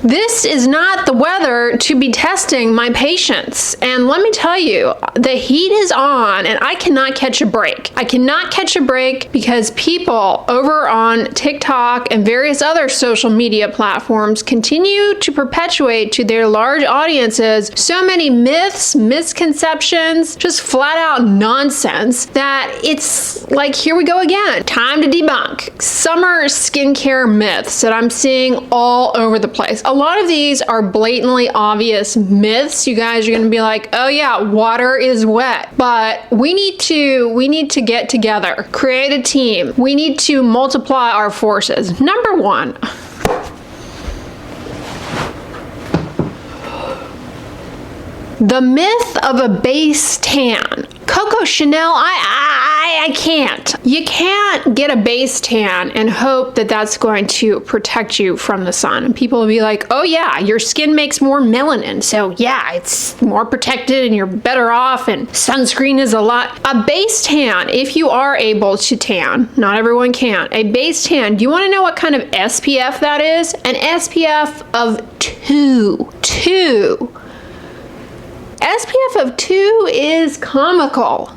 This is not the weather to be testing my patience. And let me tell you, the heat is on and I cannot catch a break. I cannot catch a break because people over on TikTok and various other social media platforms continue to perpetuate to their large audiences so many myths, misconceptions, just flat out nonsense that it's like, here we go again. Time to debunk summer skincare myths that I'm seeing all over the place. A lot of these are blatantly obvious myths. You guys are going to be like, oh yeah, water is wet. But we need to get together, create a team. We need to multiply our forces. Number one, the myth of a base tan. Coco Chanel, I can't. You can't get a base tan and hope that that's going to protect you from the sun. And people will be like, oh yeah, your skin makes more melanin. So yeah, it's more protected and you're better off and sunscreen is a lot. A base tan, if you are able to tan, not everyone can. A base tan, do you want to know what kind of SPF that is? An SPF of 2. SPF of 2 is comical.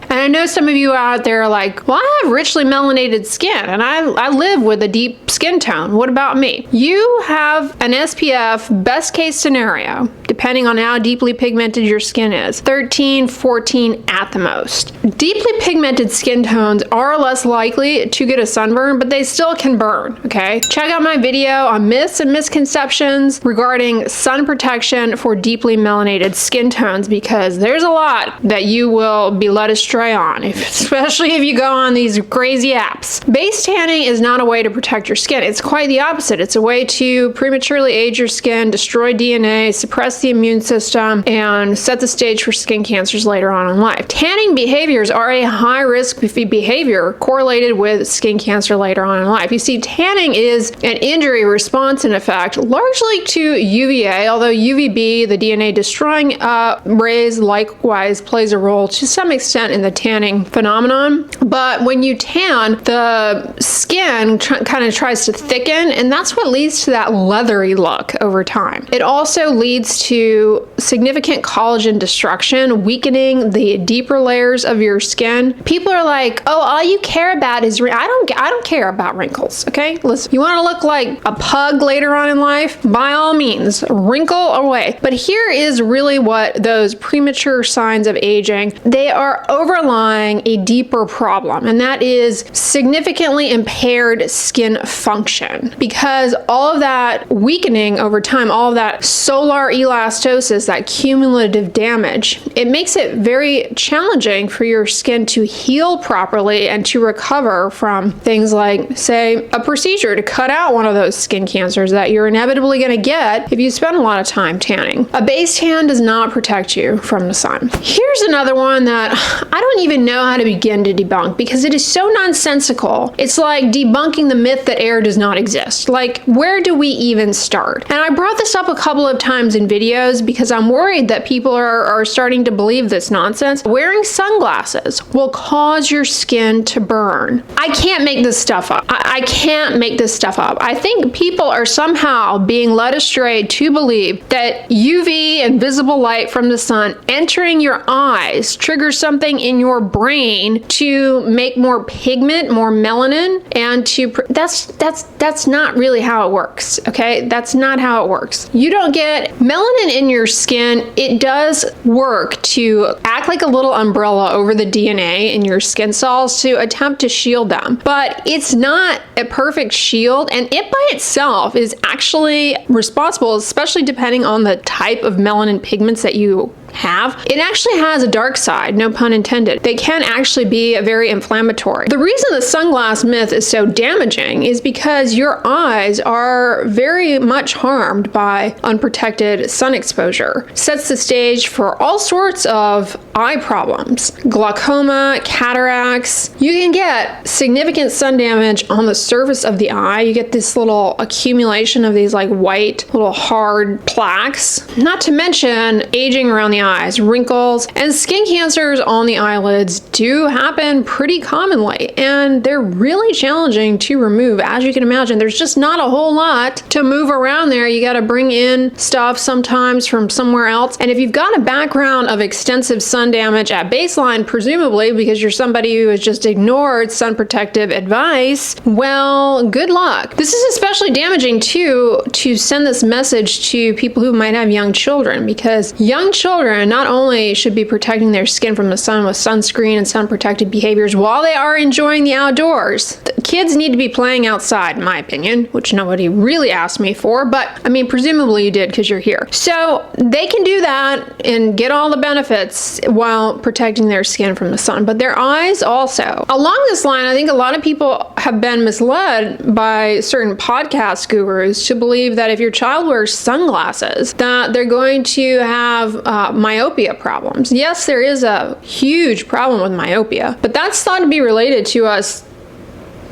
And I know some of you out there are like, well, I have richly melanated skin and I live with a deep skin tone. What about me? You have an SPF, best case scenario, depending on how deeply pigmented your skin is, 13, 14 at the most. Deeply pigmented skin tones are less likely to get a sunburn, but they still can burn, okay? Check out my video on myths and misconceptions regarding sun protection for deeply melanated skin tones, because there's a lot that you will be led astray on, especially if you go on these crazy apps. Base tanning is not a way to protect your skin. It's quite the opposite. It's a way to prematurely age your skin, destroy DNA, suppress the immune system, and set the stage for skin cancers later on in life. Tanning behaviors are a high risk behavior correlated with skin cancer later on in life. You see, tanning is an injury response in effect, largely to UVA, although UVB, the DNA destroying rays, likewise plays a role to some extent in the tanning phenomenon. But when you tan, the skin kind of tries to thicken, and that's what leads to that leathery look over time. It also leads to significant collagen destruction, weakening the deeper layers of your skin. People are like, oh, all you care about is I don't care about wrinkles. Okay, listen, you want to look like a pug later on in life? By all means, wrinkle away. But here is really what those premature signs of aging, they are overlying a deeper problem, and that is significantly impaired skin function. Because all of that weakening over time, all of that solar elastosis, that cumulative damage, it makes it very challenging for your skin to heal properly and to recover from things like, say, a procedure to cut out one of those skin cancers that you're inevitably going to get if you spend a lot of time tanning. A base tan does not protect you from the sun. Here's another one that I don't even know how to begin to debunk because it is so nonsensical. It's like debunking the myth that air does not exist. Like, where do we even start? And I brought this up a couple of times in videos because I'm worried that people are starting to believe this nonsense. Wearing sunglasses will cause your skin to burn. I can't make this stuff up. I can't make this stuff up. I think people are somehow being led astray to believe that UV and visible light from the sun entering your eyes triggers something in your brain to make more pigment, more melanin, and that's not really how it works, okay? That's not how it works. You don't get melanin in your skin. It does work to act like a little umbrella over the DNA in your skin cells to attempt to shield them, but it's not a perfect shield, and it by itself is actually responsible, especially depending on the type of melanin pigments that you have. It actually has a dark side, no pun intended. They can actually be very inflammatory. The reason the sunglass myth is so damaging is because your eyes are very much harmed by unprotected sun exposure. Sets the stage for all sorts of eye problems, glaucoma, cataracts. You can get significant sun damage on the surface of the eye. You get this little accumulation of these like white little hard plaques. Not to mention aging around the eyes, wrinkles, and skin cancers on the eyelids do happen pretty commonly, and they're really challenging to remove. As you can imagine, there's just not a whole lot to move around there. You got to bring in stuff sometimes from somewhere else. And if you've got a background of extensive sun damage at baseline, presumably because you're somebody who has just ignored sun protective advice, well, good luck. This is especially damaging too to send this message to people who might have young children, because young children not only should be protecting their skin from the sun with sunscreen and sun protective behaviors while they are enjoying the outdoors. The kids need to be playing outside, in my opinion, which nobody really asked me for, but I mean, presumably you did because you're here. So they can do that and get all the benefits while protecting their skin from the sun, but their eyes also. Along this line, I think a lot of people have been misled by certain podcast gurus to believe that if your child wears sunglasses, that they're going to have myopia problems. Yes, there is a huge problem with myopia, but that's thought to be related to us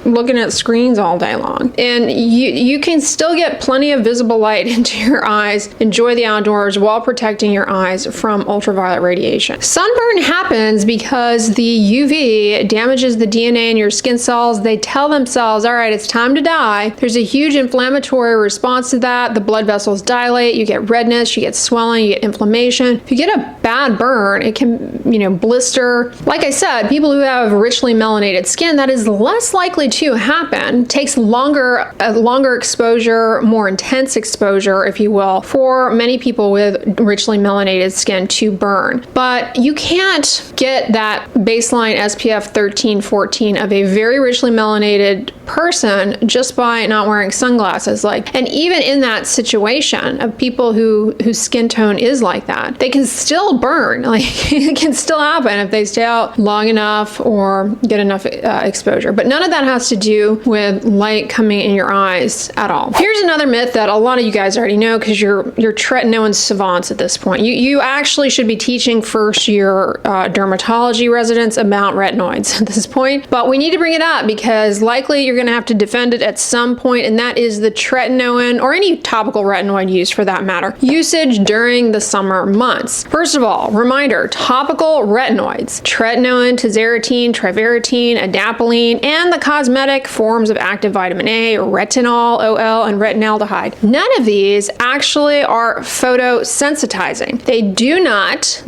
looking at screens all day long. And you can still get plenty of visible light into your eyes, enjoy the outdoors while protecting your eyes from ultraviolet radiation. Sunburn happens because the UV damages the DNA in your skin cells. They tell themselves, all right, it's time to die. There's a huge inflammatory response to that. The blood vessels dilate, you get redness, you get swelling, you get inflammation. If you get a bad burn, it can, blister. Like I said, people who have richly melanated skin, that is less likely to happen. Takes a longer exposure, more intense exposure, if you will, for many people with richly melanated skin to burn. But you can't get that baseline SPF 13, 14 of a very richly melanated person just by not wearing sunglasses. And even in that situation of people whose skin tone is like that, they can still burn. It can still happen if they stay out long enough or get enough exposure. But none of that has to do with light coming in your eyes at all. Here's another myth that a lot of you guys already know because you're tretinoin savants at this point. You actually should be teaching first year dermatology residents about retinoids at this point, but we need to bring it up because likely you're going to have to defend it at some point, and that is the tretinoin, or any topical retinoid use for that matter, usage during the summer months. First of all, reminder, topical retinoids, tretinoin, tazarotene, trivaretine, adapalene, and the cosmetic forms of active vitamin A, retinol, OL, and retinaldehyde. None of these actually are photosensitizing. They do not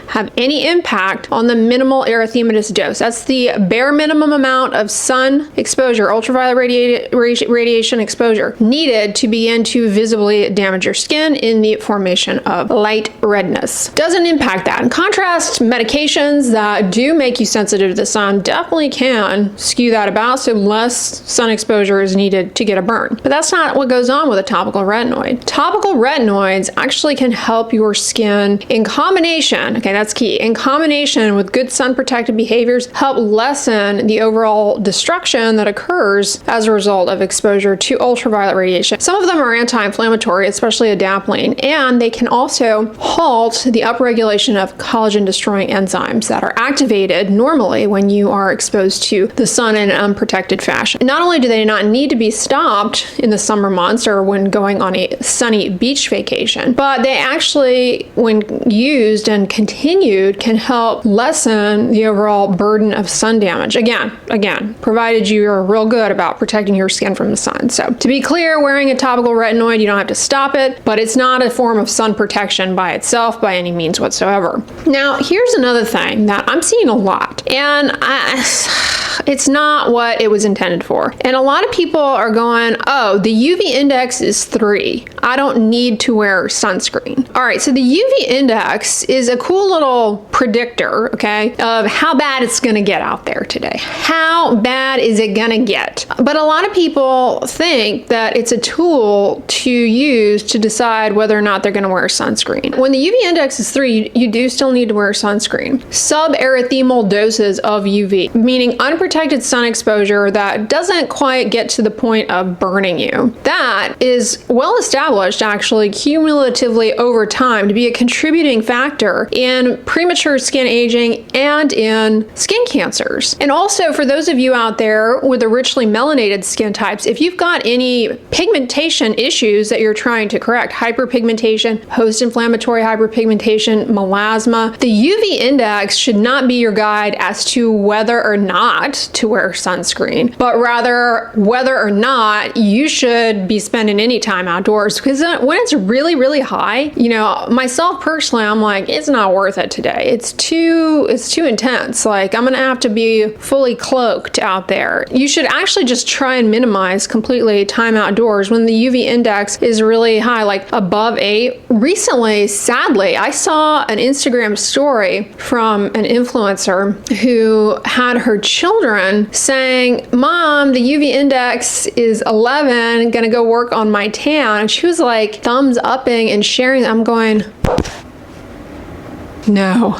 have any impact on the minimal erythematous dose. That's the bare minimum amount of sun exposure, ultraviolet radiation exposure needed to begin to visibly damage your skin in the formation of light redness. Doesn't impact that. In contrast, medications that do make you sensitive to the sun definitely can skew that about, so less sun exposure is needed to get a burn. But that's not what goes on with a topical retinoid. Topical retinoids actually can help your skin in combination, okay, that's key, in combination with good sun protective behaviors, help lessen the overall destruction that occurs as a result of exposure to ultraviolet radiation. Some of them are anti-inflammatory, especially adapalene, and they can also halt the upregulation of collagen destroying enzymes that are activated normally when you are exposed to the sun in an unprotected fashion. Not only do they not need to be stopped in the summer months or when going on a sunny beach vacation, but they actually, when used and continued, can help lessen the overall burden of sun damage. Again, provided you are real good about protecting your skin from the sun. So to be clear, wearing a topical retinoid, you don't have to stop it, but it's not a form of sun protection by itself by any means whatsoever. Now, here's another thing that I'm seeing a lot, and it's not what it was intended for. And a lot of people are going, oh, the UV index is 3. I don't need to wear sunscreen. All right, so the UV index is a cool little predictor, okay, of how bad it's gonna get out there today. How bad is it gonna get? But a lot of people think that it's a tool to use to decide whether or not they're gonna wear sunscreen. When the UV index is 3, you do still need to wear sunscreen. Suberythemal doses of UV, meaning unprotected unprotected sun exposure that doesn't quite get to the point of burning you. That is well established actually cumulatively over time to be a contributing factor in premature skin aging and in skin cancers. And also for those of you out there with the richly melanated skin types, if you've got any pigmentation issues that you're trying to correct, hyperpigmentation, post-inflammatory hyperpigmentation, melasma, the UV index should not be your guide as to whether or not to wear sunscreen, but rather whether or not you should be spending any time outdoors. Because when it's really, really high, you know, myself personally, I'm like, it's not worth it today. It's too intense. Like, I'm gonna have to be fully cloaked out there. You should actually just try and minimize completely time outdoors when the UV index is really high, like above 8. Recently, sadly, I saw an Instagram story from an influencer who had her children saying, "Mom, the UV index is 11, gonna go work on my tan." And she was like thumbs upping and sharing. I'm going, no.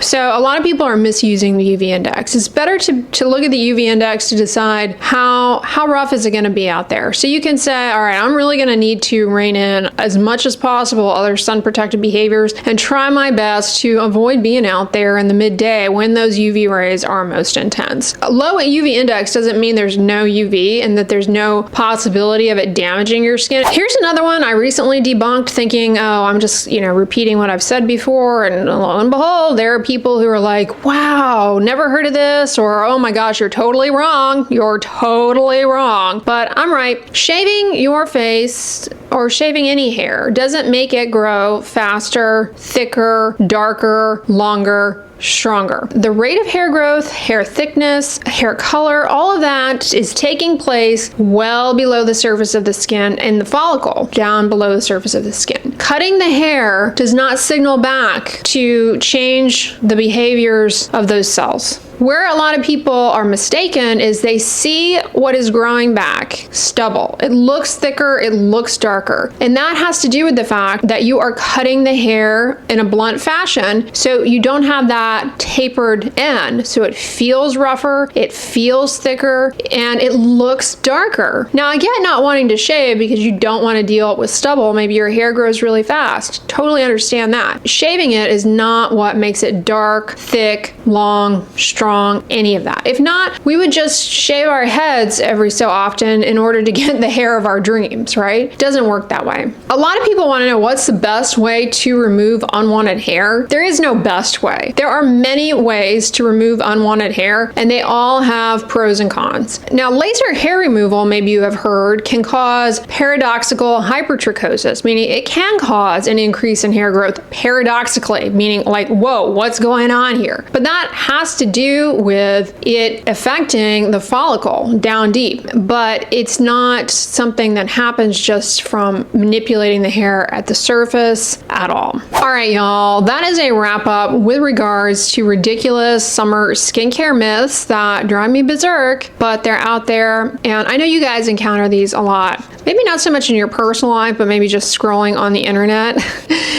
So a lot of people are misusing the UV index. It's better to look at the UV index to decide how rough is it going to be out there. So you can say, all right, I'm really going to need to rein in as much as possible other sun protected behaviors and try my best to avoid being out there in the midday when those UV rays are most intense. A low UV index doesn't mean there's no UV and that there's no possibility of it damaging your skin. Here's another one I recently debunked, thinking, oh, I'm just, repeating what I've said before. And lo and behold, there are people who are like, wow, never heard of this, or oh my gosh, you're totally wrong. You're totally wrong. But I'm right. Shaving your face or shaving any hair doesn't make it grow faster, thicker, darker, longer, stronger. The rate of hair growth, hair thickness, hair color, all of that is taking place well below the surface of the skin and the follicle down below the surface of the skin. Cutting the hair does not signal back to change the behaviors of those cells. Where a lot of people are mistaken is they see what is growing back, stubble. It looks thicker, it looks darker. And that has to do with the fact that you are cutting the hair in a blunt fashion, so you don't have that tapered end. So it feels rougher, it feels thicker, and it looks darker. Now, I get not wanting to shave because you don't want to deal with stubble. Maybe your hair grows really fast. Totally understand that. Shaving it is not what makes it dark, thick, long, strong, any of that. If not, we would just shave our heads every so often in order to get the hair of our dreams, right? It doesn't work that way. A lot of people want to know what's the best way to remove unwanted hair. There is no best way. There are many ways to remove unwanted hair, and they all have pros and cons. Now, laser hair removal, maybe you have heard, can cause paradoxical hypertrichosis, meaning it can cause an increase in hair growth paradoxically, meaning like, whoa, what's going on here? But that has to do with it affecting the follicle down deep, but it's not something that happens just from manipulating the hair at the surface at all. All right, y'all, that is a wrap up with regards to ridiculous summer skincare myths that drive me berserk, but they're out there, and I know you guys encounter these a lot. Maybe not so much in your personal life, but maybe just scrolling on the internet,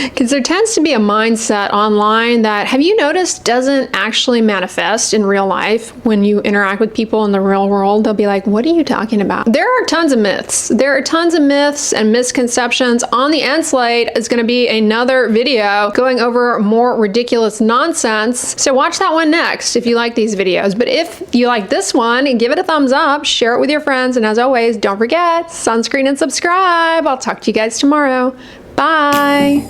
because there tends to be a mindset online that, have you noticed, doesn't actually manifest in real life. When you interact with people in the real world, they'll be like, what are you talking about? There are tons of myths. There are tons of myths and misconceptions. On the end slate is going to be another video going over more ridiculous nonsense. So watch that one next if you like these videos. But if you like this one, give it a thumbs up, share it with your friends, and as always, don't forget, sunscreen and subscribe. I'll talk to you guys tomorrow. Bye.